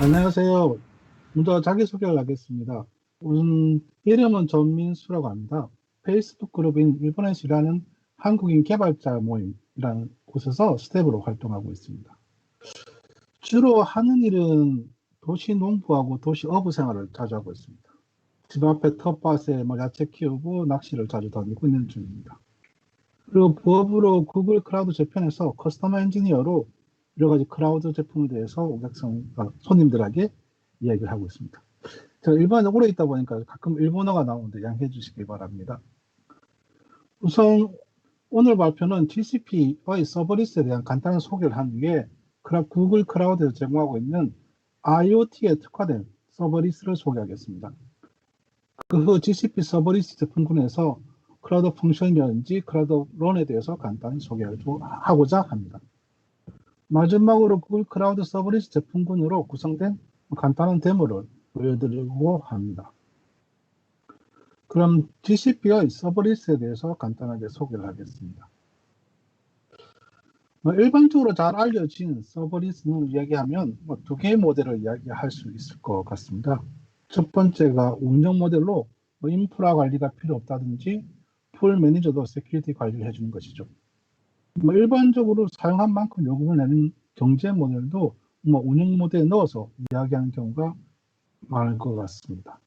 안녕하세요. 먼저 자기소개를 하겠습니다. 이름은 전민수라고 합니다. 페이스북 그룹인 일본에서 일하는 한국인 개발자 모임이라는 곳에서 스텝으로 활동하고 있습니다. 주로 하는 일은 도시 농부하고 도시 어부 생활을 자주 하고 있습니다. 집 앞에 텃밭에 야채 키우고 낚시를 자주 다니고 있는 중입니다. 그리고 부업으로 구글 클라우드 재편에서 커스터머 엔지니어로 여러 가지 클라우드 제품에 대해서 손님들에게 이야기를 하고 있습니다. 제가 일본에 오래 있다 보니까 가끔 일본어가 나오는데 양해해 주시기 바랍니다. 우선 오늘 발표는 GCP의 서버리스에 대한 간단한 소개를 한 뒤에 구글 클라우드에서 제공하고 있는 IoT에 특화된 서버리스를 소개하겠습니다. 그 후 GCP 서버리스 제품군에서 클라우드 펑션이라든지 클라우드 런에 대해서 간단히 소개하고자 합니다. 마지막으로 구글 클라우드 서버리스 제품군으로 구성된 간단한 데모를 보여드리려고 합니다. 그럼 GCP의 서버리스에 대해서 간단하게 소개를 하겠습니다. 일반적으로 잘 알려진 서버리스는 이야기하면 두 개의 모델을 이야기할 수 있을 것 같습니다. 첫 번째가 운영 모델로 인프라 관리가 필요 없다든지 풀 매니저도 세큐리티 관리를 해주는 것이죠. 일반적으로 사용한 만큼 요금을 내는 경제 모델도 운영 모델에 넣어서 이야기하는 경우가 많을 것 같습니다.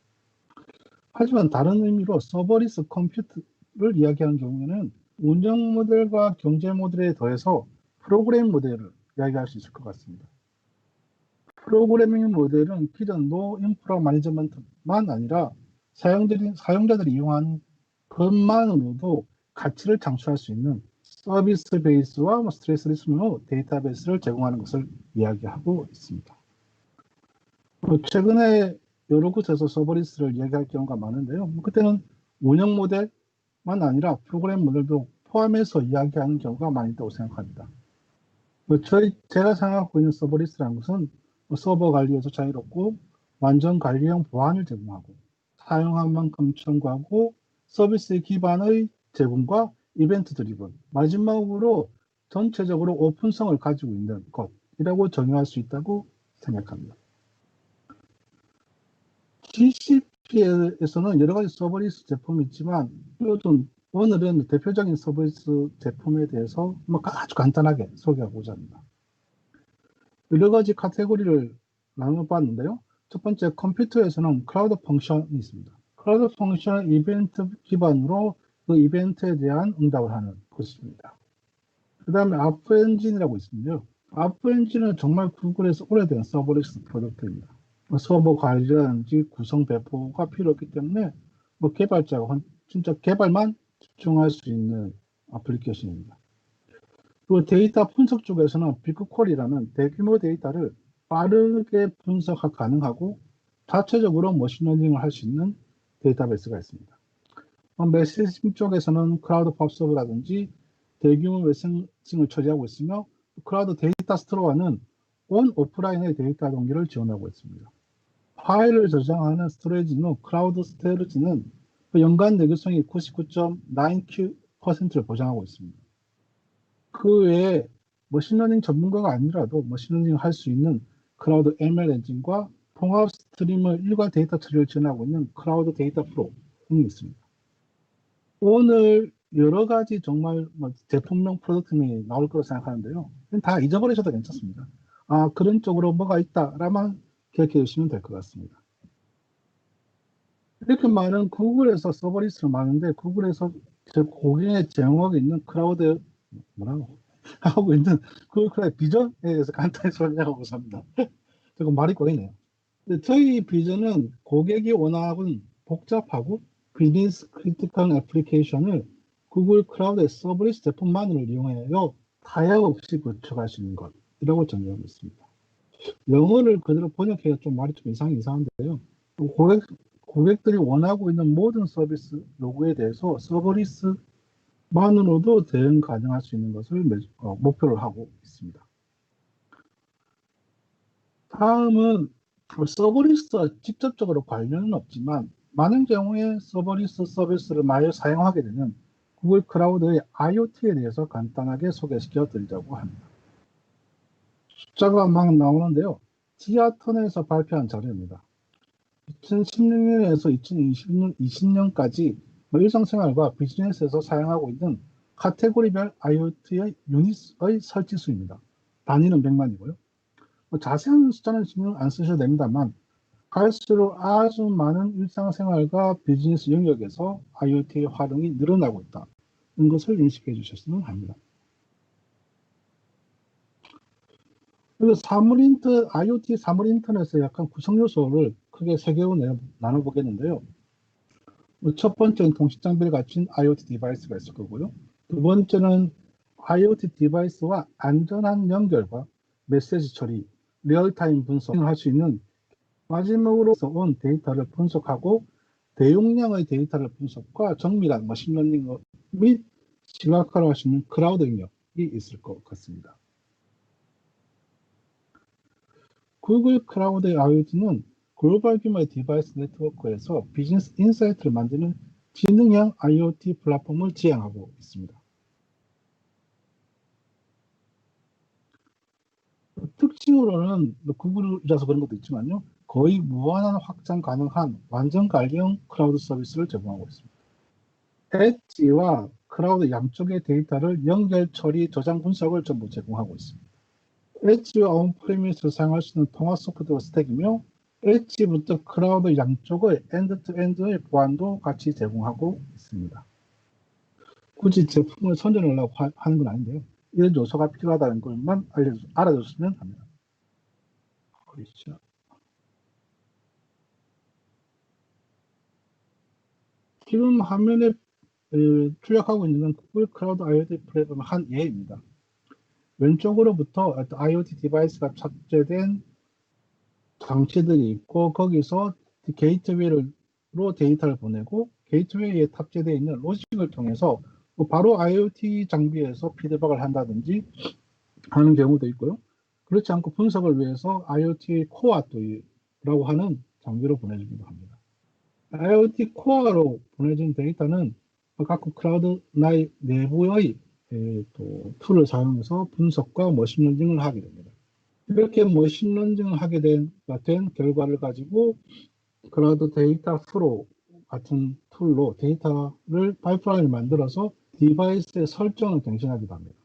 하지만 다른 의미로 서버리스 컴퓨트를 이야기하는 경우에는 운영 모델과 경제 모델에 더해서 프로그램 모델을 이야기할 수 있을 것 같습니다. 프로그래밍 모델은 기존 노 인프라 매니지먼트만 아니라 사용자들이 이용하는 것만으로도 가치를 창출할 수 있는 서비스 베이스와 스트레스 리스너 데이터베이스를 제공하는 것을 이야기하고 있습니다. 최근에 여러 곳에서 서버리스를 이야기할 경우가 많은데요. 그때는 운영 모델만 아니라 프로그램 모델도 포함해서 이야기하는 경우가 많이 있다고 생각합니다. 제가 생각하고 있는 서버리스라는 것은 서버 관리에서 자유롭고 완전 관리형 보안을 제공하고 사용한 만큼 청구하고 서비스 기반의 제공과 이벤트 드리븐, 마지막으로 전체적으로 오픈성을 가지고 있는 것이라고 정의할 수 있다고 생각합니다. GCP에서는 여러 가지 서버리스 제품이 있지만 오늘은 대표적인 서버리스 제품에 대해서 아주 간단하게 소개하고자 합니다. 여러 가지 카테고리를 나눠봤는데요. 첫 번째, 컴퓨터에서는 클라우드 펑션이 있습니다. 클라우드 펑션은 이벤트 기반으로 그 이벤트에 대한 응답을 하는 것입니다. 그 다음에 아프 엔진이라고 있습니다. 아프 엔진은 정말 구글에서 오래된 서버리스 프로덕트입니다. 서버 관리라든지 구성 배포가 필요 없기 때문에 개발자가 진짜 개발만 집중할 수 있는 애플리케이션입니다. 그리고 데이터 분석 쪽에서는 빅쿼리라는 대규모 데이터를 빠르게 분석 가능하고 자체적으로 머신러닝을 할 수 있는 데이터베이스가 있습니다. 메시징 쪽에서는 클라우드 팝서브라든지 대규모 메시징을 처리하고 있으며 클라우드 데이터 스토어와는 온 오프라인의 데이터 동기를 지원하고 있습니다. 파일을 저장하는 스토리지는 클라우드 스토리지는 연간 내구성이 99.9%를 보장하고 있습니다. 그 외에 머신러닝 전문가가 아니라도 머신러닝을 할 수 있는 클라우드 ML 엔진과 통합 스트리머 일괄 데이터 처리를 지원하고 있는 클라우드 데이터 프로 등이 있습니다. 오늘 여러 가지 정말 제품명 프로덕트명이 나올 거라고 생각하는데요. 다 잊어버리셔도 괜찮습니다. 그런 쪽으로 뭐가 있다라만 기억해 주시면 될 것 같습니다. 이렇게 많은 구글에서 서버리스가 많은데 구글에서 제 고객에 제공하고 있는 클라우드 뭐라고 하고 있는 구글 비전에 대해서 간단히 설명하고 합니다. 조금 말이 꼬이네요. 저희 비전은 고객이 원하는 복잡하고 비즈니스 크리티컬 애플리케이션을 구글 클라우드의 서버리스 제품만을 이용하여 타협 없이 구축할 수 있는 것이라고 정의하고 있습니다. 영어를 그대로 번역해서 좀 말이 좀 이상한데요. 고객들이 원하고 있는 모든 서비스 요구에 대해서 서버리스만으로도 대응 가능할 수 있는 것을 목표를 하고 있습니다. 다음은 서버리스와 직접적으로 관련은 없지만 많은 경우에 서버리스 서비스를 많이 사용하게 되는 구글 클라우드의 IoT에 대해서 간단하게 소개시켜 드리려고 합니다. 숫자가 막 나오는데요. 지하턴에서 발표한 자료입니다. 2016년에서 2020년까지 일상생활과 비즈니스에서 사용하고 있는 카테고리별 IoT의 유닛의 설치 수입니다. 단위는 100만이고요. 자세한 숫자는 신경 안 쓰셔도 됩니다만 갈수록 아주 많은 일상생활과 비즈니스 영역에서 IoT의 활용이 늘어나고 있다는 것을 인식해 주셨으면 합니다. 그리고 IoT 사물 인터넷의 약간 구성 요소를 크게 세 개로 나눠보겠는데요. 첫 번째는 통신 장비를 갖춘 IoT 디바이스가 있을 거고요. 두 번째는 IoT 디바이스와 안전한 연결과 메시지 처리, 리얼타임 분석을 할 수 있는 마지막으로 온 데이터를 분석하고 대용량의 데이터를 분석과 정밀한 머신러닝 및 시각화를 할 수 있는 클라우드 영역이 있을 것 같습니다. 구글 클라우드 IoT는 글로벌 규모의 디바이스 네트워크에서 비즈니스 인사이트를 만드는 지능형 IoT 플랫폼을 지향하고 있습니다. 특징으로는 구글이라서 그런 것도 있지만요. 거의 무한한 확장 가능한 완전 관리형 클라우드 서비스를 제공하고 있습니다. 엣지와 클라우드 양쪽의 데이터를 연결, 처리, 저장, 분석을 전부 제공하고 있습니다. 엣지와 온프리미스를 사용할 수 있는 통합 소프트웨어 스택이며 엣지부터 클라우드 양쪽의 엔드-투-엔드의 보안도 같이 제공하고 있습니다. 굳이 제품을 선전하려고 하는 건 아닌데요. 이런 요소가 필요하다는 것만 알아줬으면 합니다. 그렇죠. 지금 화면에 출력하고 있는 건 구글 클라우드 IoT 플랫폼의 한 예입니다. 왼쪽으로부터 IoT 디바이스가 탑재된 장치들이 있고 거기서 게이트웨이로 데이터를 보내고 게이트웨이에 탑재되어 있는 로직을 통해서 바로 IoT 장비에서 피드백을 한다든지 하는 경우도 있고요. 그렇지 않고 분석을 위해서 IoT 코어 또라고 하는 장비로 보내주기도 합니다. IoT 코어로 보내진 데이터는 각국 클라우드 내부의 또 툴을 사용해서 분석과 머신러닝을 하게 됩니다. 이렇게 머신러닝을 하게 된 결과를 가지고 클라우드 데이터 프로 같은 툴로 데이터를 파이프라인을 만들어서 디바이스의 설정을 갱신하기도 합니다.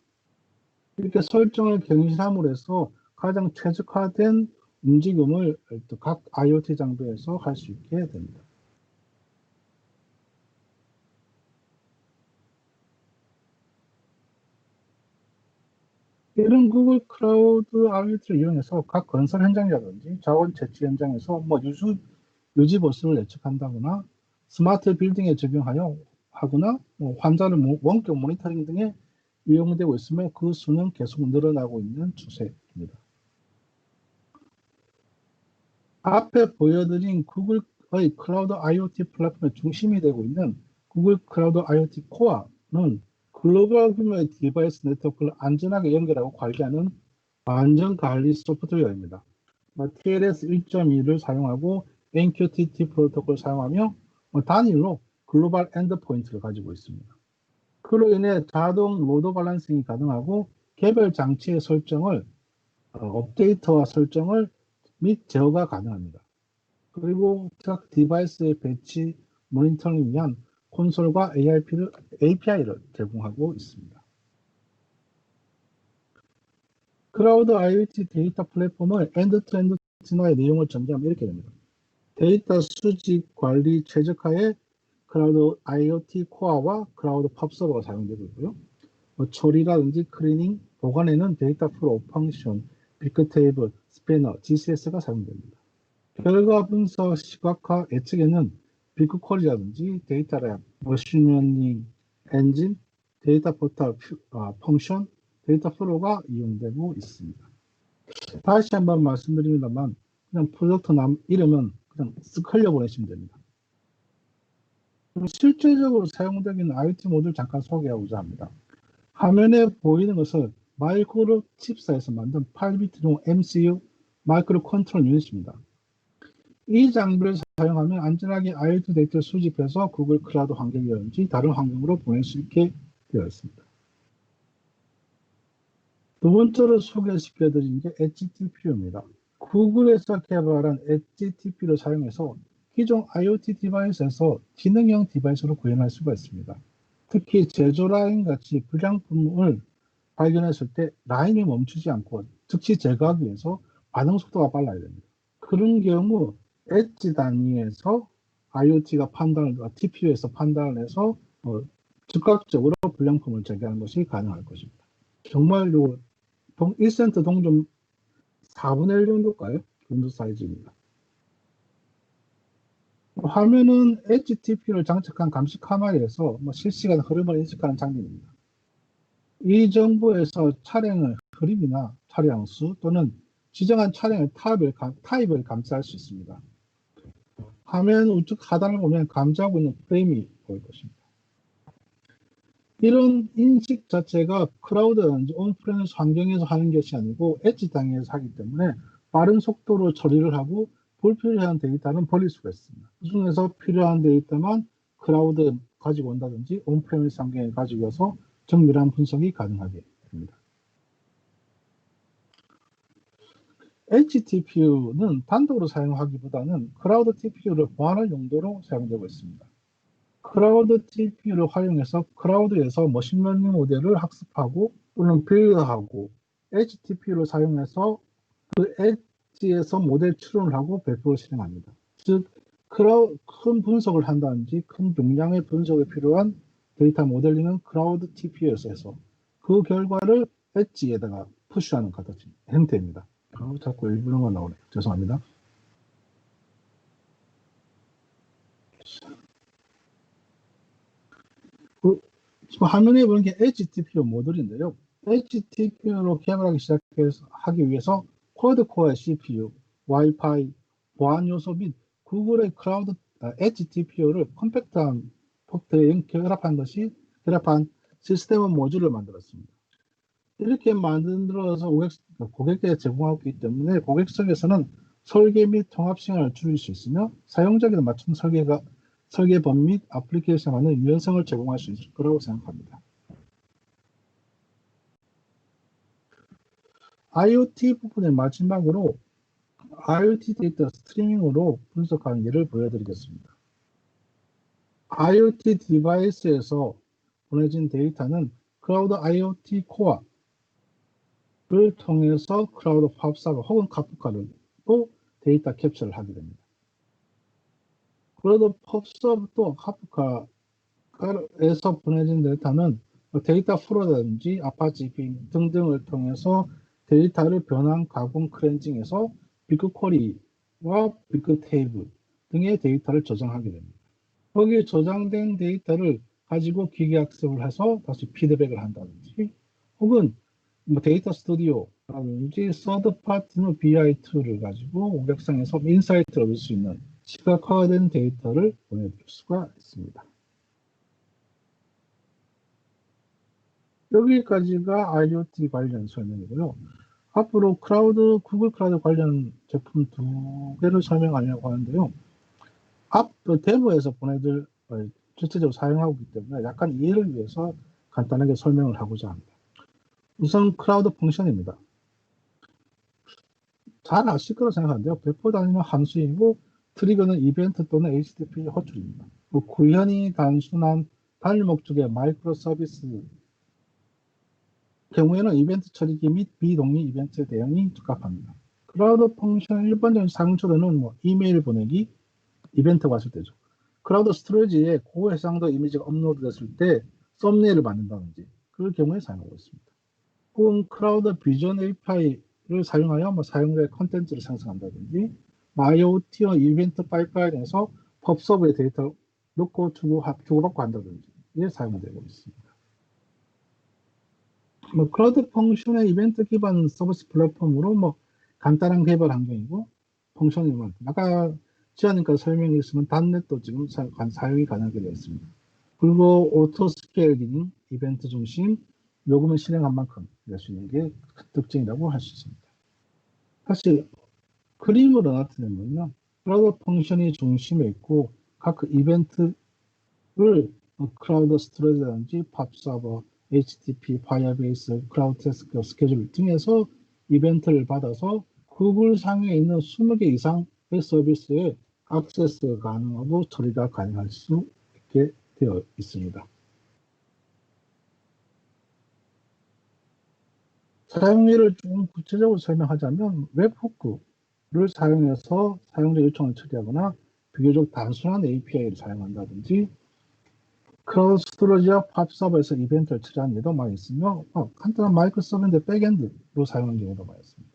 이렇게 설정을 갱신함으로 해서 가장 최적화된 움직임을 각 IoT 장비에서 할 수 있게 됩니다. 이런 구글 클라우드 IoT를 이용해서 각 건설 현장이라든지 자원 채취 현장에서 유지 보수를 예측한다거나 스마트 빌딩에 적용하여 하거나 환자를 원격 모니터링 등에 이용되고 있으며 그 수는 계속 늘어나고 있는 추세입니다. 앞에 보여드린 구글의 클라우드 IoT 플랫폼의 중심이 되고 있는 구글 클라우드 IoT 코어는 글로벌 규모의 디바이스 네트워크를 안전하게 연결하고 관리하는 안전 관리 소프트웨어입니다. TLS 1.2를 사용하고 MQTT 프로토콜을 사용하며 단일로 글로벌 엔드포인트를 가지고 있습니다. 그로 인해 자동 로드 밸런싱이 가능하고 개별 장치의 설정을 업데이트와 설정을 및 제어가 가능합니다. 그리고 각 디바이스의 배치 모니터링을 위한 콘솔과 API를 제공하고 있습니다. 클라우드 IoT 데이터 플랫폼의 엔드-투-엔드 진화의 내용을 정리하면 이렇게 됩니다. 데이터 수집 관리 최적화에 클라우드 IoT 코어와 클라우드 팝 서버가 사용되고 있고요. 처리라든지 클리닝, 보관에는 데이터 프로, 펑션, 빅테이블, 스패너, GCS가 사용됩니다. 결과 분석, 시각화, 예측에는 빅쿼리라든지 데이터 랩, 머신러닝 엔진, 데이터 포털 펑션, 데이터 프로가 이용되고 있습니다. 다시 한번 말씀드립니다만 그냥 프로젝트 이름은 그냥 쓱 흘려보내시면 됩니다. 실제적으로 사용되는 IoT 모듈 잠깐 소개하고자 합니다. 화면에 보이는 것은 마이크로 칩사에서 만든 8비트용 MCU 마이크로 컨트롤 유닛입니다. 이 장비를 사용하면 안전하게 IoT 데이터를 수집해서 구글 클라우드 환경이라든지 다른 환경으로 보낼 수 있게 되어 있습니다. 두 번째로 소개시켜드린 게 HTPU입니다. 구글에서 개발한 엣지 TP를 사용해서 기존 IoT 디바이스에서 지능형 디바이스로 구현할 수가 있습니다. 특히 제조 라인 같이 불량품을 발견했을 때 라인이 멈추지 않고 즉시 제거하기 위해서 반응 속도가 빨라야 됩니다. 그런 경우 엣지 단위에서 IoT가 TPU에서 판단을 해서 즉각적으로 불량품을 제거하는 것이 가능할 것입니다. 정말 1센트 동전 4분의 1 정도일까요? 그 정도 사이즈입니다. 화면은 엣지 TPU를 장착한 감시 카메라에서 실시간 흐름을 인식하는 장비입니다. 이 정보에서 차량의 흐름이나 차량 수 또는 지정한 차량의 타입을 감지할 수 있습니다. 화면 우측 하단을 보면 감지하고 있는 프레임이 보일 것입니다. 이런 인식 자체가 클라우드라든지 온프레미스 환경에서 하는 것이 아니고 엣지 단위에서 하기 때문에 빠른 속도로 처리를 하고 불필요한 데이터는 버릴 수가 있습니다. 그 중에서 필요한 데이터만 클라우드에 가지고 온다든지 온프레미스 환경에 가지고 와서 정밀한 분석이 가능하게 됩니다. HTPU는 단독으로 사용하기보다는 클라우드 TPU를 보완할 용도로 사용되고 있습니다. 클라우드 TPU를 활용해서 클라우드에서 머신러닝 모델을 학습하고 또는 빌드하고 HTPU를 사용해서 그 엣지에서 모델 추론을 하고 배포를 실행합니다. 즉, 큰 분석을 한다든지 큰 용량의 분석에 필요한 데이터 모델링은 클라우드 TPU에서 해서 그 결과를 엣지에다가 푸시하는形, 형태입니다. 자꾸 일부러만 나오네요. 죄송합니다. 지금 화면에 보는 게 HTPU 모듈인데요. HTPU로 개발하기 하기 위해서 쿼드코어의 CPU, 와이파이, 보안 요소 및 구글의 클라우드 HTPU를 컴팩트한 포트에 결합한 시스템 모듈을 만들었습니다. 이렇게 만들어서 고객에게 제공하고 있기 때문에 고객석에서는 설계 및 통합 시간을 줄일 수 있으며 사용자에게 맞춘 설계법 및 애플리케이션에 맞는 유연성을 제공할 수 있을 거라고 생각합니다. IoT 부분의 마지막으로 IoT 데이터 스트리밍으로 분석하는 예를 보여드리겠습니다. IoT 디바이스에서 보내진 데이터는 클라우드 IoT 코어를 통해서 클라우드 팝서버 혹은 카프카를 또 데이터 캡처를 하게 됩니다. 클라우드 팝서버 또 카프카에서 보내진 데이터는 데이터 프로라든지 아파치 빔 등등을 통해서 데이터를 변환, 가공, 클렌징해서 빅쿼리와 빅테이블 등의 데이터를 저장하게 됩니다. 거기에 저장된 데이터를 가지고 기계학습을 해서 다시 피드백을 한다든지 혹은 데이터 스튜디오라든지 서드 파티 BI 툴을 가지고 고객상에서 인사이트를 얻을 수 있는 시각화된 데이터를 보내줄 수가 있습니다. 여기까지가 IoT 관련 설명이고요. 앞으로 구글 클라우드 관련 제품 2개를 설명하려고 하는데요. 데모에서 실제적으로 사용하고 있기 때문에 약간 이해를 위해서 간단하게 설명을 하고자 합니다. 우선 클라우드 펑션입니다. 잘 아실 거라고 생각하는데요. 배포 단위는 함수이고 트리거는 이벤트 또는 HTTP 호출입니다. 구현이 단순한 단일 목적의 마이크로 서비스 경우에는 이벤트 처리기 및 비동의 이벤트 대응이 적합합니다. 클라우드 펑션의 일반적인 사용처로는 이메일 보내기, 이벤트가 왔을 때죠. 클라우드 스토리지에 고해상도 이미지가 업로드 됐을 때 썸네일을 만든다든지 그럴 경우에 사용하고 있습니다. 혹은 클라우드 비전 API를 사용하여 사용자의 컨텐츠를 생성한다든지 IoT와 이벤트 파이프라인에서 펍서브의 데이터 넣고 주고받고 한다든지 이게 사용되고 있습니다. 클라우드 펑션의 이벤트 기반 서비스 플랫폼으로 간단한 개발 환경이고 펑션이면 아까 지아님께서 설명해 주시면 단넷도 지금 사용이 가능하게 되어 있습니다. 그리고 오토 스케일 기능, 이벤트 중심, 요금을 실행한 만큼 낼 수 있는 게 특징이라고 할 수 있습니다. 사실 그림으로 나타내면요, 클라우드 펑션이 중심에 있고 각 이벤트를 클라우드 스토리지라든지 팝서버, HTTP, 파이어베이스, 클라우드 태스크, 스케줄 등에서 이벤트를 받아서 구글 상에 있는 20개 이상의 서비스에 액세스 가능하고 처리가 가능할 수 있게 되어 있습니다. 사용일을 좀 구체적으로 설명하자면 웹후크를 사용해서 사용자 요청을 처리하거나 비교적 단순한 API를 사용한다든지 클라우드 스토리지와 팝서버에서 이벤트를 처리하는 예도 많이 있으며 간단한 마이크로 서버인데 백엔드로 사용하는 경우도 많이 있습니다.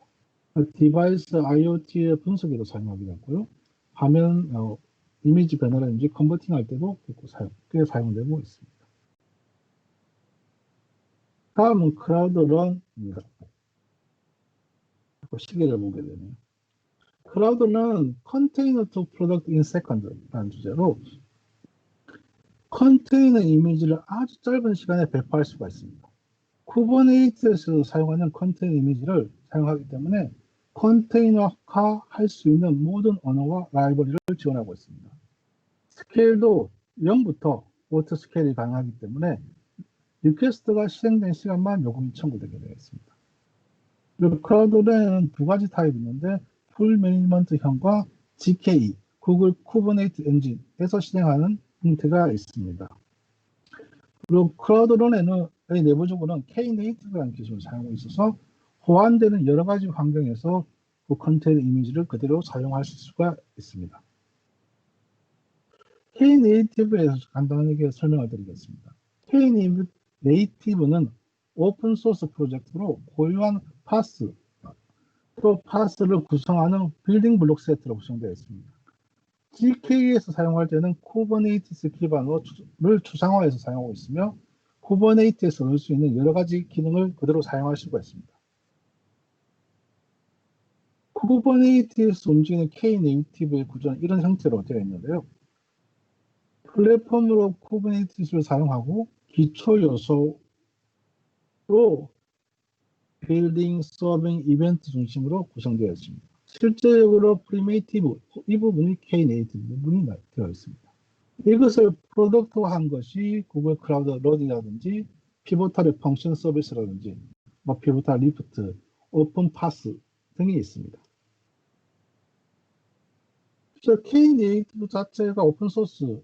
디바이스 IoT의 분석에도 사용하기도 하고요. 화면 이미지 변화라든지 컨버팅 할 때도 꽤 사용되고 있습니다. 다음은 클라우드 런입니다. 시계를 보게 되네요. 클라우드는 컨테이너 투 프로덕트 인 세컨드라는 주제로 컨테이너 이미지를 아주 짧은 시간에 배포할 수가 있습니다. 쿠버네이티에서 사용하는 컨테이너 이미지를 사용하기 때문에 컨테이너화 할 수 있는 모든 언어와 라이브러리를 지원하고 있습니다. 스케일도 0부터 오토 스케일이 가능하기 때문에 리퀘스트가 실행된 시간만 요금이 청구되게 되어 있습니다. 그리고 클라우드에는 두 가지 타입이 있는데 풀 매니지먼트형과 GKE, 구글 쿠버네이트 엔진에서 실행하는 형태가 있습니다. 그리고 클라우드런에는 내부적으로는 K네이티브라는 기술을 사용하고 있어서 호환되는 여러 가지 환경에서 그 컨테이너 이미지를 그대로 사용할 수가 있습니다. K네이티브에 대해서 간단하게 설명을 드리겠습니다. K네이티브는 오픈소스 프로젝트로 고유한 파스, 또 파스를 구성하는 빌딩 블록 세트로 구성되어 있습니다. GK에서 사용할 때는 쿠버네이티스 기반을 추상화해서 사용하고 있으며 쿠버네이티에서 넣을 수 있는 여러 가지 기능을 그대로 사용할 수가 있습니다. 쿠버네이티에서 움직이는 K네이티브의 구조는 이런 형태로 되어 있는데요. 플랫폼으로 쿠버네이티스를 사용하고 기초 요소로 빌딩, 서빙, 이벤트 중심으로 구성되어 있습니다. 실제적으로 프리메이티브, 이 부분이 K네이티브 부분이 되어 있습니다. 이것을 프로덕트화한 것이 구글 클라우드 런이라든지 피보탈의 펑션 서비스라든지 피보탈 리프트, 오픈 파스 등이 있습니다. 그래서 K네이티브 자체가 오픈소스,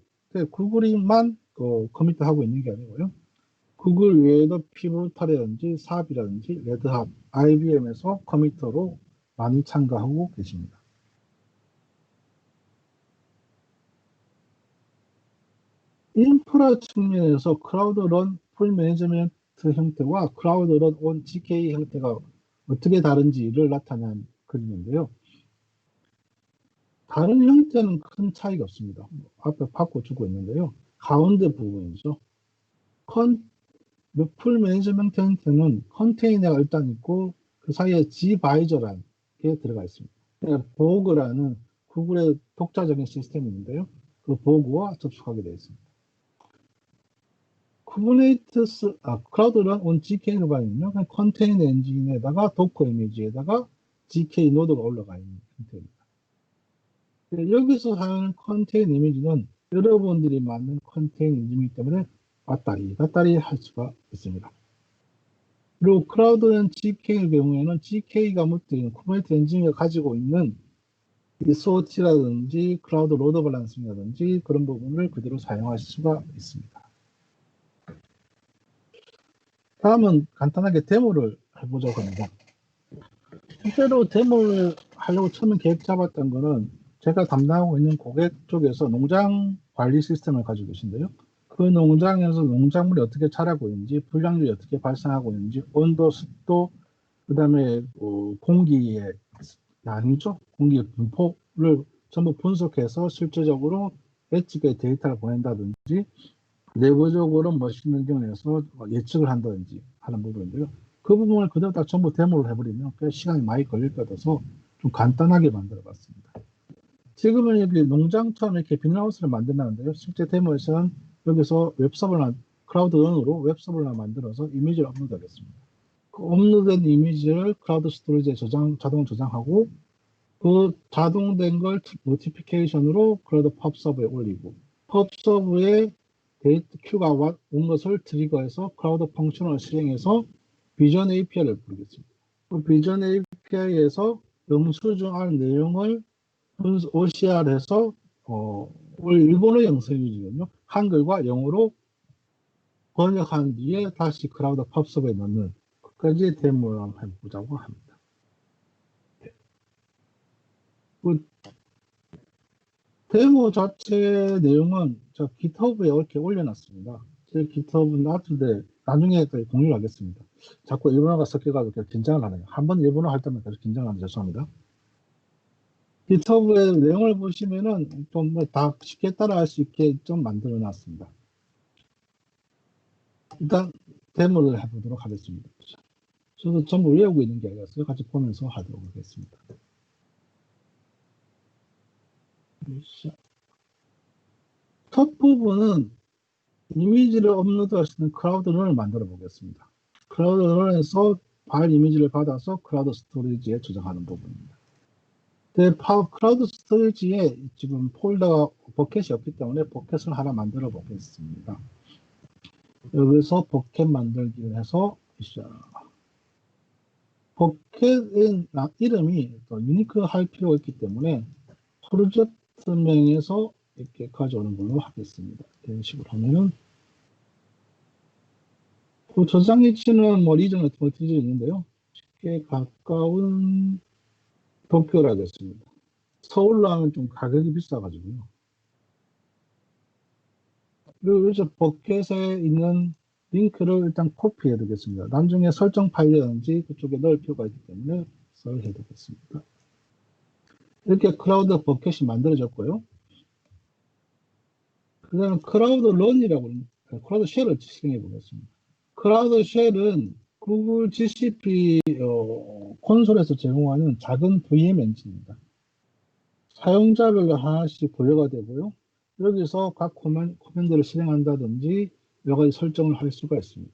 구글이만 커밋하고 있는 게 아니고요. 구글 외에도 피보탈이라든지 삽이라든지 레드핫, IBM에서 커미터로 많이 참가하고 계십니다. 인프라 측면에서 클라우드 런 풀 매니지먼트 형태와 클라우드 런 온 GK 형태가 어떻게 다른지를 나타낸 그림인데요. 다른 형태는 큰 차이가 없습니다. 앞에 바꿔주고 있는데요. 가운데 부분이죠. 풀 매니지먼트 형태는 컨테이너가 일단 있고 그 사이에 G바이저라는 게 들어가 있습니다. 보그라는 구글의 독자적인 시스템이 있는데요. 그 보그와 접속하게 되어 있습니다. 클라우드는 온 GK로 가 있는 컨테이너 엔진에다가 도커 이미지에다가 GK 노드가 올라가 있는 형태입니다. 여기서 사용하는 컨테이너 이미지는 여러분들이 만든 컨테이너 이미지이기 때문에 왔다리 할 수가 있습니다. 그리고 클라우드는 GK의 경우에는 GK가 묻어있는 쿠버네이티 엔진이 가지고 있는 이 소치라든지 클라우드 로드 밸런싱이라든지 그런 부분을 그대로 사용할 수가 있습니다. 다음은 간단하게 데모를 해보자고 합니다. 실제로 데모를 하려고 처음에 계획 잡았던 거는 제가 담당하고 있는 고객 쪽에서 농장 관리 시스템을 가지고 계신데요. 그 농장에서 농작물이 어떻게 자라고 있는지, 불량률이 어떻게 발생하고 있는지, 온도, 습도, 그 다음에 공기의 양이죠. 공기의 분포를 전부 분석해서 실제적으로 엣지에 데이터를 보낸다든지 내부적으로 머신러닝에서 예측을 한다든지 하는 부분인데요. 그 부분을 그대로 딱 전부 데모를 해버리면 꽤 시간이 많이 걸릴 것 같아서 좀 간단하게 만들어 봤습니다. 지금은 여기 농장처럼 이렇게 비닐하우스를 만든다는데요. 실제 데모에서는 여기서 웹서버나 클라우드런으로 웹서버를 만들어서 이미지를 업로드하겠습니다. 그 업로드된 이미지를 클라우드 스토리지에 자동 저장하고 그 자동된 걸 노티피케이션으로 클라우드 펍서버에 올리고 펍서버에 데이터 큐가 온 것을 트리거해서 클라우드 펑션을 실행해서 비전 API를 부르겠습니다. 그 비전 API에서 영수증 내용을 OCR해서 원래 일본어 영상이거든요. 한글과 영어로 번역한 뒤에 다시 클라우드 팝섭에 넣는 끝까지 데모를 한번 해보자고 합니다. 그 데모 자체 내용은 저 GitHub에 이렇게 올려놨습니다. 제 GitHub 놨는데 나중에 공유를 하겠습니다. 자꾸 일본어가 섞여가지고 긴장을 하네요. 한번 일본어 할 때만 계속 긴장을 하는데 죄송합니다. GitHub의 내용을 보시면은 좀 다 쉽게 따라할 수 있게 좀 만들어 놨습니다. 일단 데모를 해보도록 하겠습니다. 저도 전부 외우고 있는 게 아니라서 같이 보면서 하도록 하겠습니다. 첫 부분은 이미지를 업로드할 수 있는 클라우드런을 만들어 보겠습니다. 클라우드런에서 파일 이미지를 받아서 클라우드 스토리지에 저장하는 부분입니다. 클라우드 스토리지에 지금 폴더가 버켓이 없기 때문에 버켓을 하나 만들어 보겠습니다. 여기서 버켓 만들기를 해서 버켓의 이름이 유니크 할 필요가 있기 때문에 프로젝트명에서 이렇게 가져오는 걸로 하겠습니다. 이런 식으로 하면은 그 저장 위치는 뭐 리전 같은 거 뒤져 있는데요. 쉽게 가까운 도쿄를 하겠습니다. 서울로 하면 좀 가격이 비싸가지고요. 그리고 여기서 버켓에 있는 링크를 일단 코피해 두겠습니다. 나중에 설정 파일이라든지 그쪽에 넣을 필요가 있기 때문에 썰해 두겠습니다. 이렇게 클라우드 버켓이 만들어졌고요. 그 다음에 클라우드 런이라고 클라우드 쉘을 실행해 보겠습니다. 클라우드 쉘은 구글 GCP 콘솔에서 제공하는 작은 VM 엔진입니다. 사용자별로 하나씩 분류가 되고요. 여기서 각 코맨드를 실행한다든지 여러 가지 설정을 할 수가 있습니다.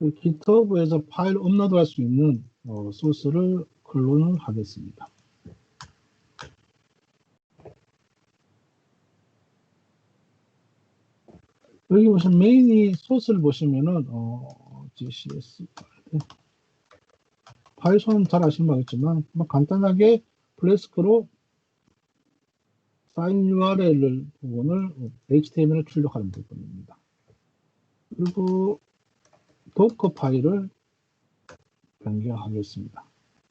GitHub에서 파일 업로드할 수 있는 소스를 클론을 하겠습니다. 여기 보시면 메인이 소스를 보시면은 GCS 파일 손 잘 아시는 바겠지만 간단하게 플래스크로 사인 URL 부분을 HTML을 출력하는 부분입니다. 그리고 도커 파일을 변경하겠습니다.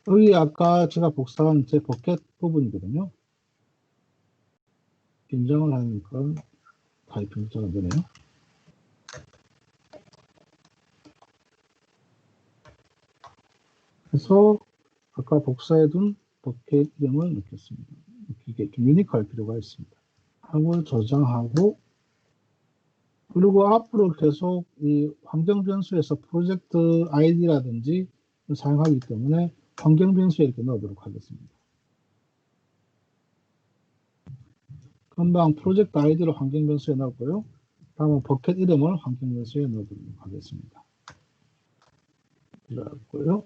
여기 아까 제가 복사한 제 버켓 부분이거든요. 변경을 하니까 타이핑이 안 되네요. 그래서 아까 복사해둔 버켓 이름을 넣겠습니다. 이게 좀 유니크할 필요가 있습니다. 하고 저장하고 그리고 앞으로 계속 이 환경 변수에서 프로젝트 아이디라든지 사용하기 때문에 환경 변수에 이렇게 넣도록 하겠습니다. 금방 프로젝트 아이디를 환경 변수에 넣었고요. 다음은 버켓 이름을 환경 변수에 넣도록 하겠습니다. 이렇고요.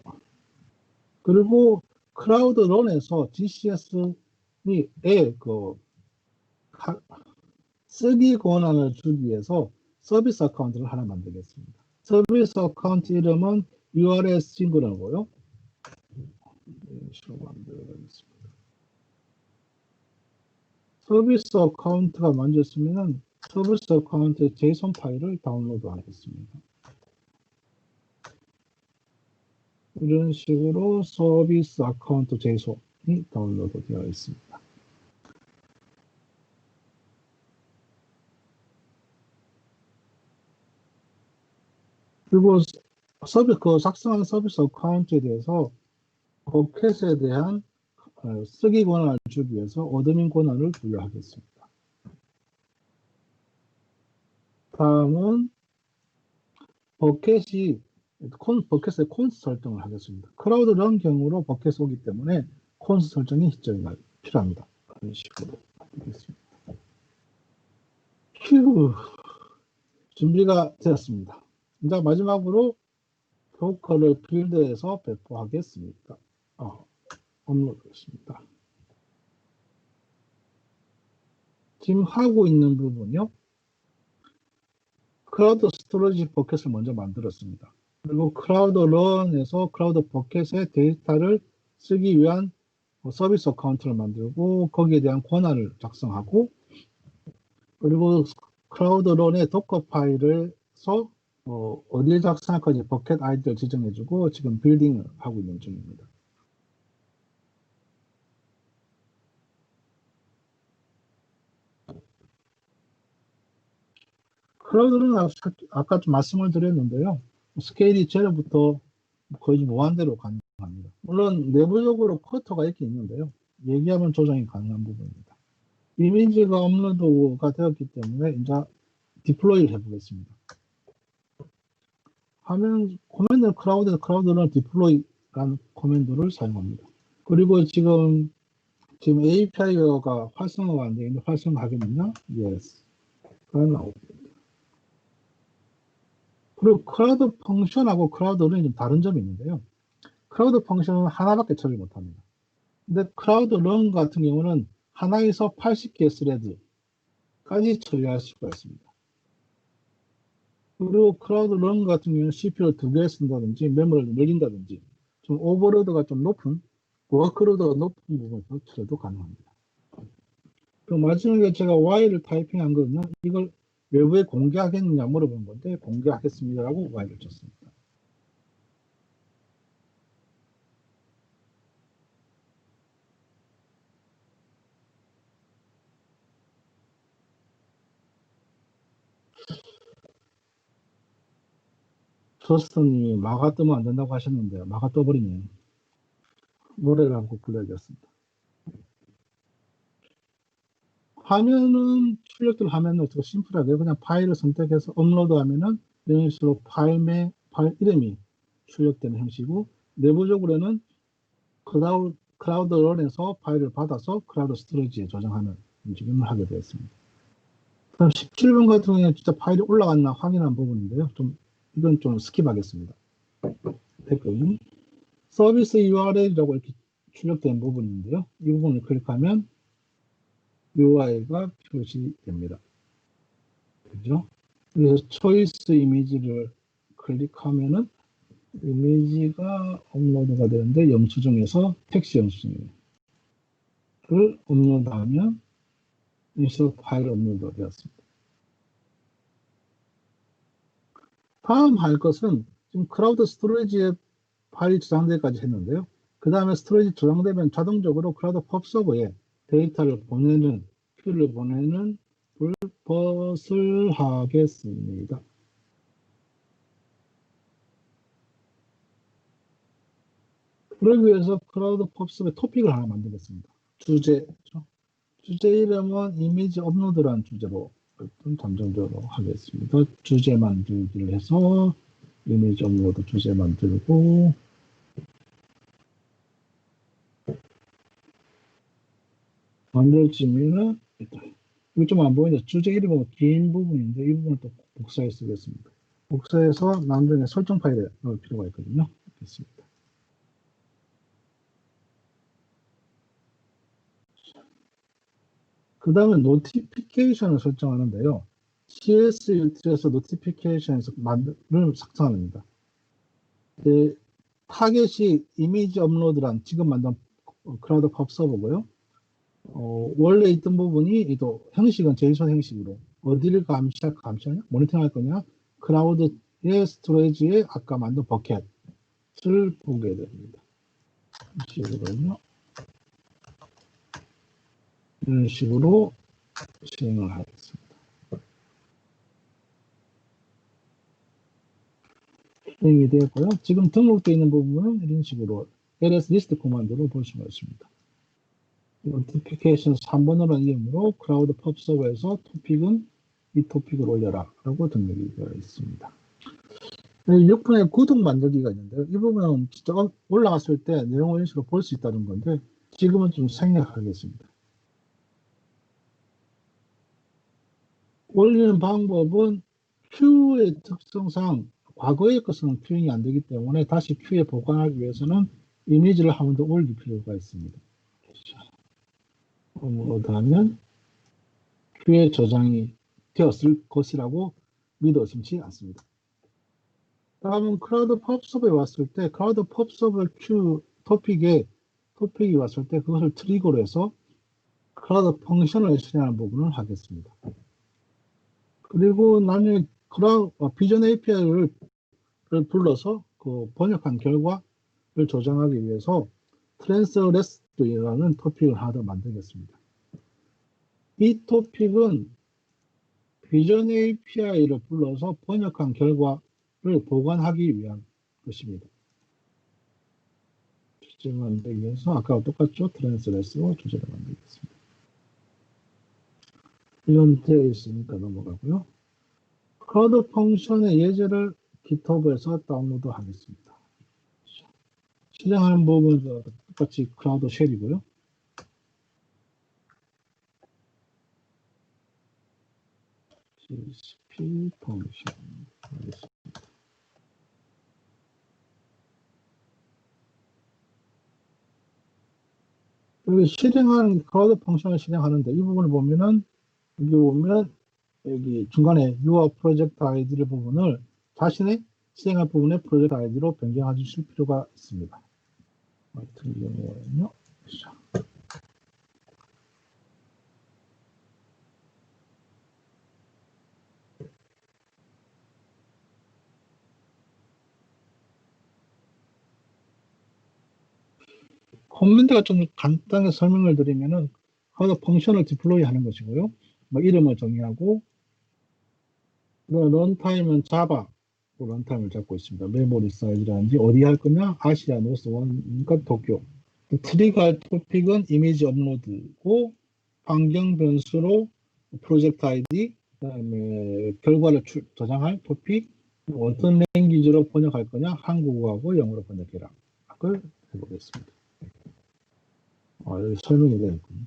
그리고 클라우드 런에서 GCS에 쓰기 권한을 주기 위해서 서비스 어카운트를 하나 만들겠습니다. 서비스 어카운트 이름은 URS 싱글하고요. 만들어가겠습니다. 서비스 어카운트가 먼저 있으면 서비스 어카운트 JSON 파일을 다운로드 하겠습니다. 이런 식으로 서비스 어카운트 JSON이 다운로드 되어 있습니다. 그리고 작성한 서비스 어카운트에 대해서 버켓에 대한 쓰기 권한을 주기 위해서 어드민 권한을 부여하겠습니다. 다음은 버켓에 콘스 설정을 하겠습니다. 크라우드 런 경우로 버켓 오기 때문에 콘스 설정이 필요합니다. 그런 식으로 하겠습니다. 휴, 준비가 되었습니다. 이제 마지막으로 도커를 빌드해서 배포하겠습니다. 업로드했습니다. 지금 하고 있는 부분이요. 클라우드 스토리지 버켓을 먼저 만들었습니다. 그리고 클라우드 런에서 클라우드 버켓에 데이터를 쓰기 위한 서비스 어카운트를 만들고 거기에 대한 권한을 작성하고 그리고 클라우드 런의 도커 파일에서 어디에 작성할 건지 버켓 아이디를 지정해주고 지금 빌딩을 하고 있는 중입니다. 클라우드는 아까 좀 말씀을 드렸는데요. 스케일이 제로부터 거의 무한대로 가능합니다. 물론 내부적으로 쿼터가 있긴 있는데요. 얘기하면 조정이 가능한 부분입니다. 이미지가 업로드가 되었기 때문에 이제 디플로이를 해보겠습니다. 화면 코맨드 클라우드에서 클라우드는 디플로이라는 코맨드를 사용합니다. 그리고 지금 API가 활성화가 안 되어 있는데 활성화하겠느냐? Yes. 나오고. 그리고 클라우드 펑션하고 클라우드는 좀 다른 점이 있는데요. 클라우드 펑션은 하나밖에 처리 못합니다. 근데 클라우드 런 같은 경우는 하나에서 80개 스레드까지 처리할 수가 있습니다. 그리고 클라우드 런 같은 경우는 CPU를 2개 쓴다든지 메모리를 늘린다든지 좀 오버로드가 좀 높은 워크로드가 높은 부분에서 처리도 가능합니다. 그 마지막에 제가 Y를 타이핑한 거는 이걸 외부에 공개하겠느냐 물어보는 건데 공개하겠습니다라고 Y를 쳤습니다. 저스트님이 마가 뜨면 안 된다고 하셨는데요. 마가 떠버리네. 노래를 한 곡 불러야겠습니다. 화면은 출력될 화면은 어떻게 심플하게 그냥 파일을 선택해서 업로드하면은 이런 식으로 파일 이름이 출력되는 형식이고 내부적으로는 클라우드 런에서 파일을 받아서 클라우드 스토리지에 저장하는 움직임을 하게 되었습니다. 그럼 17번 같은 경우에 진짜 파일이 올라갔나 확인한 부분인데요. 이건 좀 스킵하겠습니다. 댓글 서비스 URL이라고 이렇게 출력된 부분인데요. 이 부분을 클릭하면 UI가 표시됩니다. 그죠? 그래서 초이스 이미지를 클릭하면은 이미지가 업로드가 되는데 영수증에서 텍스트 영수증을 업로드하면 인서 파일 업로드가 되었습니다. 다음 할 것은 지금 클라우드 스토리지에 파일이 저장되기까지 했는데요. 그 다음에 스토리지 저장되면 자동적으로 클라우드 펍 서버에 데이터를 보내는 큐를 보내는 것을 하겠습니다. 그러기 위해서 클라우드 펍스의 토픽을 하나 만들겠습니다. 주제 이름은 이미지 업로드라는 주제로 잠정적으로 하겠습니다. 주제 만들기를 해서 이미지 업로드 주제 만들고 만들어지면은 이거 좀 안 보이는데 주제 이름은 긴 부분인데 이 부분은 또 복사해 쓰겠습니다. 복사해서 나중에 설정 파일에 넣을 필요가 있거든요. 됐습니다. 그 다음에 노티피케이션을 설정하는데요. CS 유틸에서 노티피케이션에서 를 작성합니다. 타겟이 이미지 업로드란 지금 만든 클라우드 펍 서버고요. 원래 있던 부분이 또 형식은 제이슨 형식으로 어디를 감시하냐? 모니터링 할 거냐? 클라우드의 스토리지에 아까 만든 버켓을 보게 됩니다. 이 식으로요. 이런 식으로 진행을 하겠습니다. 진행이 되었고요. 지금 등록되어 있는 부분은 이런 식으로 ls 리스트 코만드로 볼 수가 있습니다. 노티피케이션 3번이라는 이름으로 클라우드 펍 서버에서 토픽은 이 토픽을 올려라 라고 등록이 되어 있습니다. 6분의 구독 만들기가 있는데요. 이 부분은 진짜 올라갔을 때 내용 원식으로 볼 수 있다는 건데 지금은 좀 생략하겠습니다. 올리는 방법은 큐의 특성상 과거의 것은 큐잉이 안 되기 때문에 다시 큐에 보관하기 위해서는 이미지를 한 번 더 올릴 필요가 있습니다. 업로드하면 큐에 저장이 되었을 것이라고 믿어지지 않습니다. 다음은 클라우드 펍섭에 왔을 때 클라우드 펍섭을 토픽이 왔을 때 그것을 트리거로 해서 클라우드 펑션을 실행하는 부분을 하겠습니다. 그리고 나중에 비전 API를 불러서 그 번역한 결과를 저장하기 위해서 트랜스레스트라는 토픽을 하나 더 만들겠습니다. 이 토픽은 비전 API를 불러서 번역한 결과를 보관하기 위한 것입니다. 주제 만들기 위해서 아까와 똑같죠? 트랜스레스로 주제를 만들겠습니다. 이건 되어 있으니까 넘어가고요. 클라우드 펑션의 예제를 GitHub에서 다운로드 하겠습니다. 실행하는 부분은 똑같이 클라우드 쉘이고요. GCP 펑션 하겠습니다. 여기 클라우드 펑션을 실행하는데 이 부분을 보면은 여기 중간에 Your Project ID를 부분을 자신의 실행할 부분의 프로젝트 아이디로 변경해 주실 필요가 있습니다. 같은 경우에는요. 커맨드가 좀 간단하게 설명을 드리면은 하나 펑션을 디플로이 하는 것이고요. 뭐 이름을 정의하고 런타임은 자바 런타임을 잡고 있습니다. 메모리 사이즈라든지 어디 할 거냐 아시아 노스 원과 도쿄. 트리거할 토픽은 이미지 업로드고 환경 변수로 프로젝트 아이디 그다음에 결과를 저장할 토픽 어떤 랭귀지로 번역할 거냐 한국어하고 영어로 번역해라. 그걸 해보겠습니다. 여기 설명이 되어 있군요.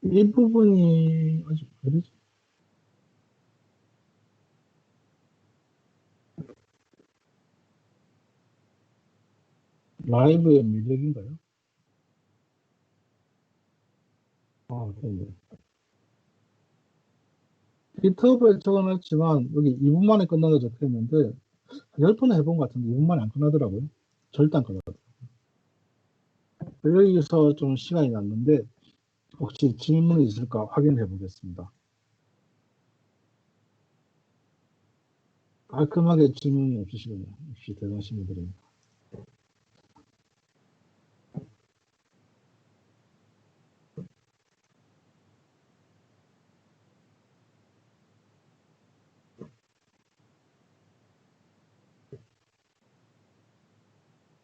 이 부분이 아직 그러지? 라이브의 미적인가요? 네. GitHub에 적어놨지만 여기 2분 만에 끝나다 적혀있는데 10번 해본 것 같은데 2분 만에 안 끝나더라고요. 절대 안 끝나더라고요. 여기서 좀 시간이 났는데 혹시 질문이 있을까 확인해 보겠습니다. 깔끔하게 질문이 없으시군요. 역시 대단하신 분들입니다.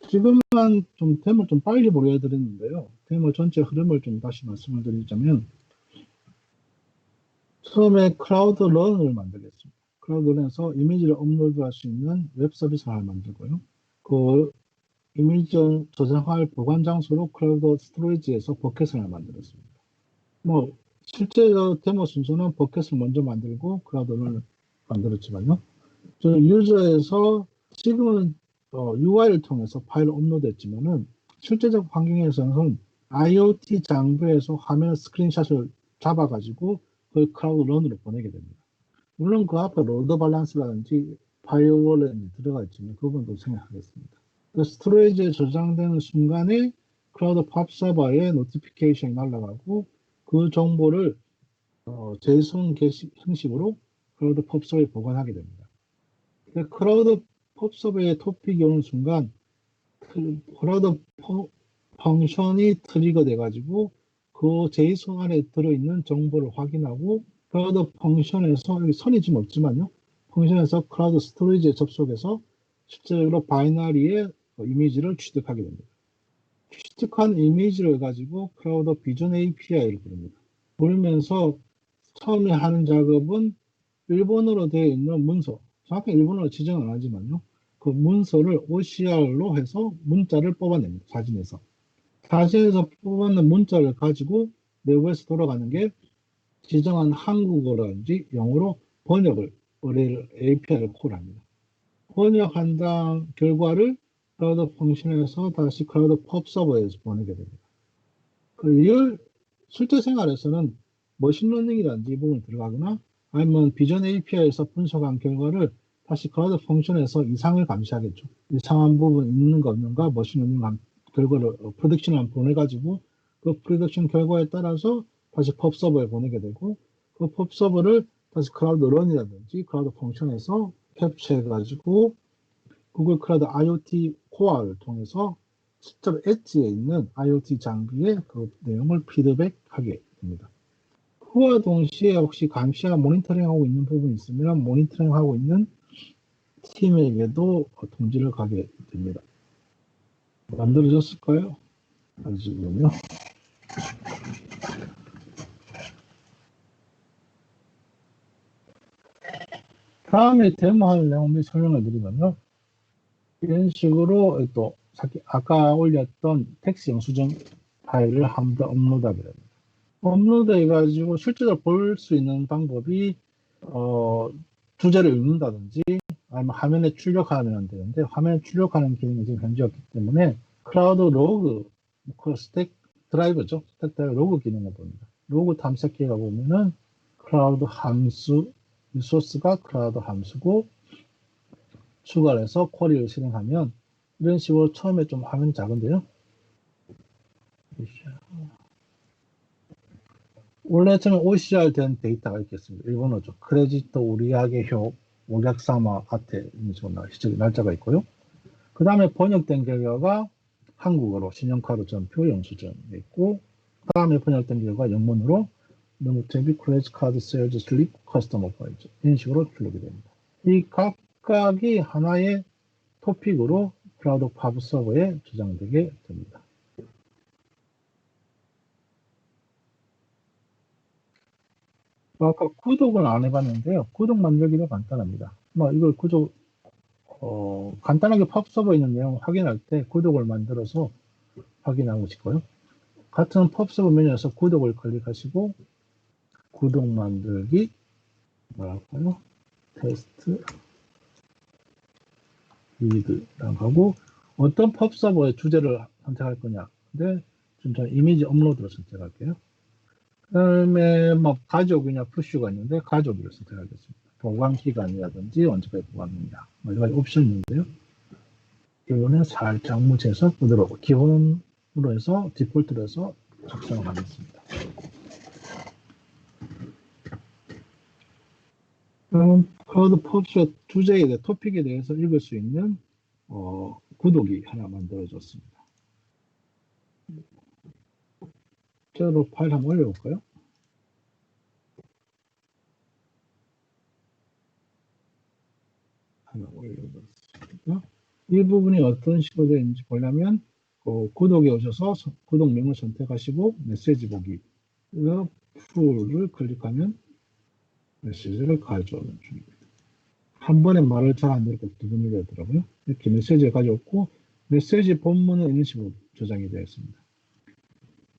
지금만 좀 데모 좀 빨리 보여드렸는데요. 데모 전체 흐름을 좀 다시 말씀을 드리자면 처음에 클라우드 런을 만들겠습니다. 클라우드 런에서 이미지를 업로드할 수 있는 웹 서비스를 하나 만들고요. 그 이미지 저장할 보관 장소로 클라우드 스토리지에서 버켓을 하나 만들었습니다. 뭐 실제 데모 순서는 버켓을 먼저 만들고 클라우드 런을 만들었지만요. 저는 유저에서 지금은 UI를 통해서 파일을 업로드했지만은 실제적 환경에서는 IoT 장비에서 화면 스크린샷을 잡아가지고 그 클라우드 런으로 보내게 됩니다. 물론 그 앞에 로드 밸런스라든지 파이어월이 들어가 있지만 그 부분도 생각하겠습니다. 그 스토리지에 저장되는 순간에 클라우드 팝 서버에 노티피케이션이 날아가고 그 정보를 JSON 형식으로 클라우드 팝 서버에 보관하게 됩니다. 클라우드 팝 서버의 토픽이 오는 순간 클라우드 펑션이 트리거 돼가지고 그 JSON 안에 들어있는 정보를 확인하고 클라우드 펑션에서 여기 선이 좀 없지만요. 펑션에서 클라우드 스토리지에 접속해서 실제로 바이너리의 이미지를 취득하게 됩니다. 취득한 이미지를 가지고 클라우드 비전 API를 부릅니다. 부르면서 처음에 하는 작업은 일본어로 되어 있는 문서, 정확히 일본어로 지정은 안 하지만요. 그 문서를 OCR로 해서 문자를 뽑아냅니다. 사진에서. 사진에서 뽑아낸 문자를 가지고 내부에서 돌아가는 게 지정한 한국어라든지 영어로 번역을 의뢰를 API를 콜합니다. 번역한 다음 결과를 클라우드 펑션에서 다시 클라우드 펍 서버에서 보내게 됩니다. 리얼 실제 생활에서는 머신러닝이라든지 이 부분이 들어가거나 아니면 비전 API에서 분석한 결과를 다시 클라우드 펑션에서 이상을 감시하겠죠. 이상한 부분 있는 거 없는가 머신러닝 결과를 프로덕션을 보내가지고 그 프로덕션 결과에 따라서 다시 펍 서버에 보내게 되고 그 펍 서버를 다시 클라우드 런이라든지 클라우드 펑션에서 캡처해가지고 구글 클라우드 IoT 코어를 통해서 직접 엣지에 있는 IoT 장비에 그 내용을 피드백하게 됩니다. 그와 동시에 혹시 감시와 모니터링하고 있는 부분이 있으면 모니터링하고 있는 팀에게도 통지를 가게 됩니다. 만들어졌을까요? 아직은요. 다음에 데모할 내용을 설명을 드리면요. 이런 식으로 또 아까 올렸던 텍스트 영수증 파일을 한 번 더 업로드하게 됩니다. 업로드 해가지고 실제로 볼 수 있는 방법이 주제를 읽는다든지 아니면 화면에 출력하면 되는데 화면에 출력하는 기능이 지금 현재 없기 때문에 클라우드 로그 스택 드라이브죠. 스택 드라이브 로그 기능을 봅니다. 로그 탐색기가 보면은 클라우드 함수 리소스가 클라우드 함수고 추가를 해서 쿼리를 실행하면 이런 식으로 처음에 좀 화면이 작은데요. 원래 처음에 OCR 된 데이터가 있겠습니다. 일본어죠. 크레지트 우리하게효 오객사마 아테 시적 날짜가 있고요. 그 다음에 번역된 결과가 한국어로 신용카드 전표 영수증이 있고 그 다음에 번역된 결과 영문으로 너무테비 크레지트 카드 세일즈 슬립 커스터머 파일즈 이런 식으로 출력이 됩니다. 이 각각이 하나의 토픽으로 클라우드 팝 서버에 저장되게 됩니다. 아까 구독을 안 해봤는데요. 구독 만들기도 간단합니다. 이걸 간단하게 팝 서버에 있는 내용을 확인할 때 구독을 만들어서 확인하고 싶고요. 같은 팝 서버 메뉴에서 구독을 클릭하시고 구독 만들기 테스트 리드라고 하고 어떤 팝 서버의 주제를 선택할 거냐. 근데 좀 전 이미지 업로드를 선택할게요. 그 다음에 가족이냐 푸쉬가 있는데 가족을 선택하겠습니다. 보관 기간이라든지 언제까지 보관하느냐 여러 가지 옵션이 있는데요. 이거는 살짝 무시해서 그대로 기본으로 해서 디폴트로 해서 작성을 하겠습니다. 그럼 클라우드 펍스 주제에 대해 토픽에 대해서 읽을 수 있는 구독이 하나 만들어졌습니다. 저로 파일 한번 올려볼까요? 하나 올려봤습니다. 이 부분이 어떤 식으로 되는지 보려면 구독에 오셔서 구독명을 선택하시고 메시지 보기 풀을 클릭하면 메시지를 가져오는 중입니다. 한 번에 말을 잘 안 들고 두 번 눌러더라고요. 이렇게 메시지를 가져왔고 메시지 본문은 이런 식으로 저장이 되어 있습니다.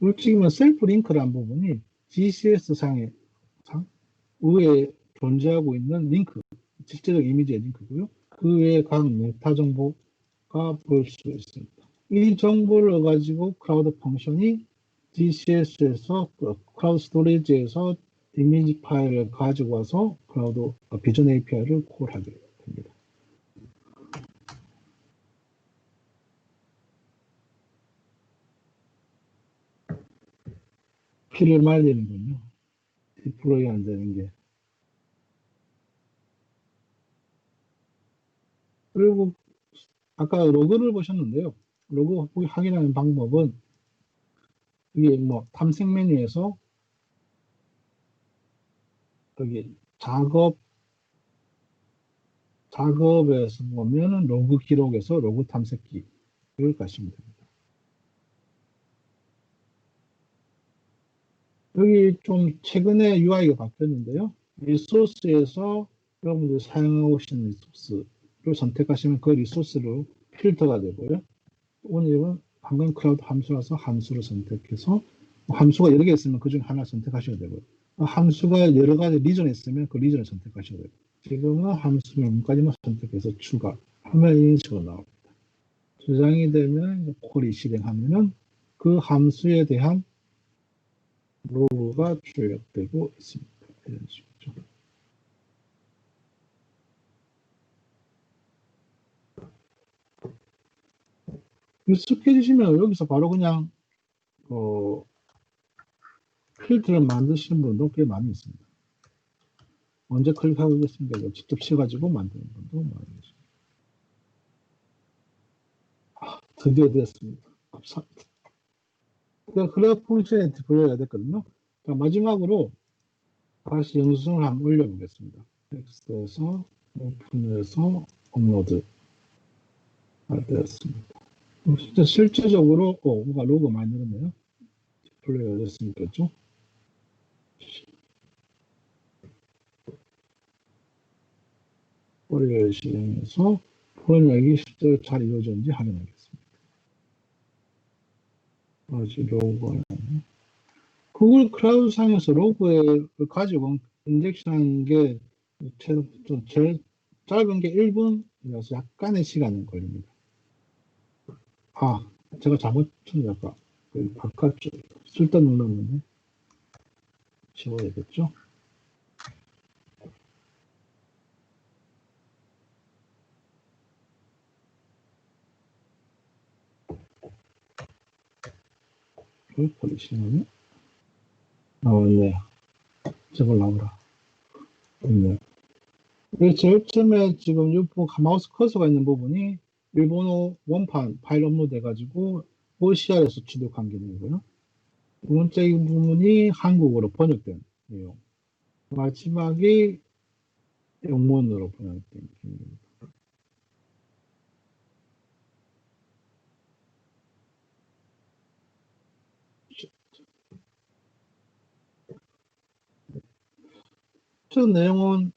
솔직히 셀프 링크라는 부분이 GCS 상에 위에 존재하고 있는 링크, 실제적 이미지의 링크고요. 그 외에 각 메타 정보가 볼 수 있습니다. 이 정보를 가지고 클라우드 펑션이 GCS에서 클라우드 스토리지에서 이미지 파일을 가지고 와서 클라우드 비전 API를 콜하게 됩니다. 피를 말리는군요. 디플로이 안 되는 게. 그리고 아까 로그를 보셨는데요. 로그 확인하는 방법은 이게 탐색 메뉴에서 여기 작업에서 보면은 로그 기록에서 로그 탐색기를 가시면 됩니다. 여기 좀 최근에 UI가 바뀌었는데요. 리소스에서 여러분들이 사용하고 계시는 리소스를 선택하시면 그 리소스로 필터가 되고요. 오늘은 방금 클라우드 함수라서 함수를 선택해서 함수가 여러 개 있으면 그 중 하나 선택하셔야 되고요. 함수가 여러 가지 리전이 있으면 그 리전을 선택하셔야 되고 지금은 함수 명까지만 선택해서 추가하면 이런 식으로 나옵니다. 저장이 되면 이제 콜이 실행하면은 그 함수에 대한 로그가 출력되고 있습니다. 이런 식으로. 익숙해지시면 여기서 바로 그냥 필드를 만드시는 분도 꽤 많이 있습니다. 언제 클릭하고 있겠습니까? 직접 쳐가지고 만드는 분도 많이 있습니다. 드디어 되었습니다. 감사합니다. 그래프 펑션에 불러야 됐거든요. 마지막으로 다시 영상을 한번 올려보겠습니다. 텍스트에서 오픈해서 업로드 되었습니다. 진짜 실제적으로 뭔가 로고 많이 늘었네요. 플레이가 됐으니까 죠 꼬리를 실행해서 번역이 실제로 잘 이루어졌는지 확인하겠습니다. 아직 로고가 구글 클라우드 상에서 로고를 가지고 인젝션하는 게 좀 제일 짧은 게 1분이라서 약간의 시간은 걸립니다. 제가 잘못 쳤나봐. 바깥쪽 쓸데없는 눌렀는데 지워야겠죠? 버리시면 나왔네. 저걸 나오라. 있네. 제일 처음에 지금 이 마우스 커서가 있는 부분이 일본어 원판 파일 업로드 해가지고 OCR에서 취득한 기능이고요. 두 번째 부분이 한국어로 번역된 내용. 마지막이 영문으로 번역된 기능입니다. 저 내용은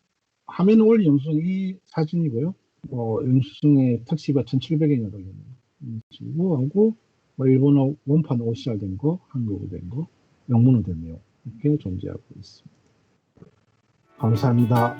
화면에 올린 영상이 사진이고요. 영수증의 특시가 1700엔이나 걸렸네요. 하고 일본어 원판 OCR 된 거, 한국어 된 거, 영문어 된 내용 이렇게 존재하고 있습니다. 감사합니다.